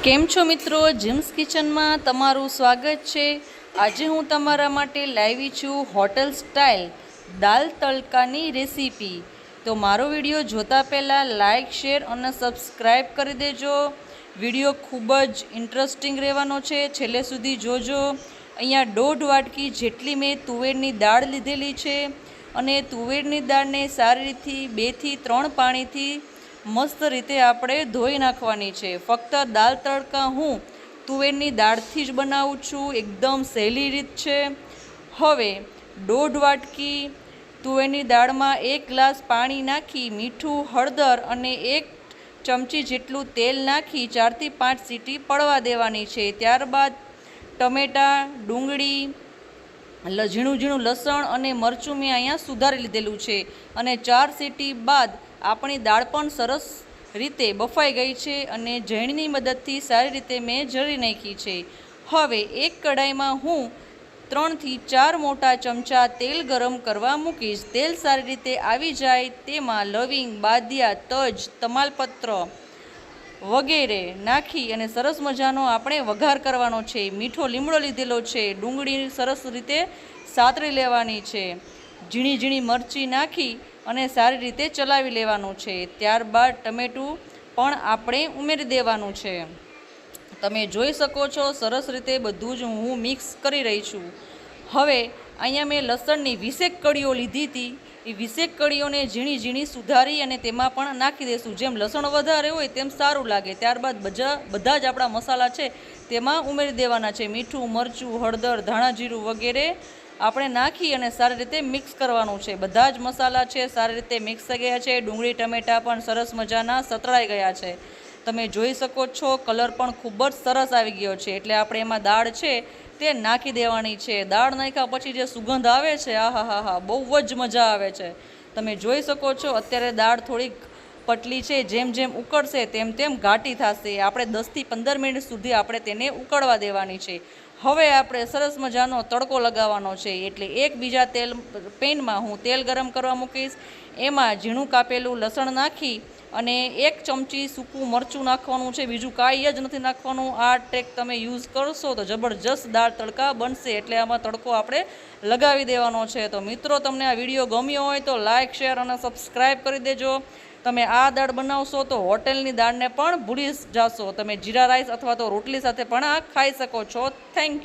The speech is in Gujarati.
કેમ છો મિત્રો, જીમ્સ કિચનમાં તમારું સ્વાગત છે। આજે હું તમારા માટે લાવી છું હોટલ સ્ટાઇલ દાલ તડકાની રેસીપી। તો મારો વિડીયો જોતા પહેલાં લાઇક, શેર અને સબસ્ક્રાઈબ કરી દેજો। વિડીયો ખૂબ જ ઇન્ટરેસ્ટિંગ રહેવાનો છે, છેલ્લે સુધી જોજો। અહીંયા 1.5 વાટકી જેટલી મેં તુવેરની દાળ લીધેલી છે અને તુવેરની દાળને સારી રીતે 2 થી 3 પાણીથી મસ્ત રીતે આપણે ધોઈ નાખવાની છે। ફક્ત દાલ તડકા હું તુવેરની દાળથી જ બનાવું છું, એકદમ સહેલી રીત છે। હવે 1.5 વાટકી તુવેરની દાળમાં 1 ગ્લાસ પાણી નાખી મીઠું, હળદર અને 1 ચમચી જેટલું તેલ નાખી 4 થી 5 સીટી પડવા દેવાની છે। ત્યારબાદ ટમેટાં, ડુંગળી, ઝીણું ઝીણું લસણ અને મરચું મેં અહીંયા સુધારી લીધેલું છે અને 4 સીટી બાદ આપણી દાળ પણ સરસ રીતે બફાઈ ગઈ છે અને ઝેણીની મદદથી સારી રીતે મેં ઝરી નાખી છે। હવે એક કઢાઈમાં હું 3 થી 4 મોટા ચમચા તેલ ગરમ કરવા મૂકીશ। તેલ સારી રીતે આવી જાય તેમાં લવિંગ, બાદિયા, તજ, તમાલપત્ર વગેરે નાખી અને સરસ મજાનો આપણે વઘાર કરવાનો છે। મીઠો લીમડો લીધેલો છે, ડુંગળી સરસ રીતે સાતળી લેવાની છે, ઝીણી ઝીણી મરચી નાખી અને સારી રીતે ચલાવી લેવાનું છે। ત્યારબાદ ટમેટું પણ આપણે ઉમેરી દેવાનું છે। તમે જોઈ શકો છો સરસ રીતે બધું જ હું મિક્સ કરી રહી છું। હવે અહીંયા મેં લસણની 20 કળીઓ લીધી હતી, એ 20 કળીઓને ઝીણી ઝીણી સુધારી અને તેમાં પણ નાખી દઈશું। જેમ લસણ વધારે હોય તેમ સારું લાગે। ત્યારબાદ બધા જ આપણા મસાલા છે તેમાં ઉમેરી દેવાના છે। મીઠું, મરચું, હળદર, ધાણા જીરું વગેરે આપણે નાખી અને સારી રીતે મિક્સ કરવાનું છે। બધા જ મસાલા છે સારી રીતે મિક્સ થઈ ગયા છે। ડુંગળી, ટમેટાં પણ સરસ મજાના સતળાઈ ગયા છે। તમે જોઈ શકો છો કલર પણ ખૂબ જ સરસ આવી ગયો છે। એટલે આપણે એમાં દાળ છે તે નાખી દેવાની છે। દાળ નાખ્યા પછી જે સુગંધ આવે છે, આહા હા હા, બહુ જ મજા આવે છે। તમે જોઈ શકો છો અત્યારે દાળ થોડીક પટલી છે, જેમ જેમ ઉકળશે તેમ તેમ ઘાટી થશે। આપણે 10 થી 15 મિનિટ સુધી આપણે તેને ઉકળવા દેવાની છે। હવે આપણે સરસ મજાનો તડકો લગાવવાનો છે। એટલે એક બીજા પેનમાં હું તેલ ગરમ કરવા મૂકીશ। એમાં ઝીણું કાપેલું લસણ નાખી અને 1 ચમચી સૂકું મરચું નાખવાનું છે, બીજું કાંઈ જ નથી નાખવાનું। આ ટ્રેક તમે યુઝ કરશો તો જબરજસ્ત દાળ તડકા બનશે। એટલે આમાં તડકો આપણે લગાવી દેવાનો છે। તો મિત્રો, તમને આ વિડીયો ગમ્યો હોય તો લાઇક, શેર અને સબસ્ક્રાઈબ કરી દેજો। તમે આ દાળ બનાવશો તો હોટેલની દાળને પણ ભૂલી જશો। તમે જીરા રાઈસ અથવા તો રોટલી સાથે પણ આ ખાઈ શકો છો। Thank you.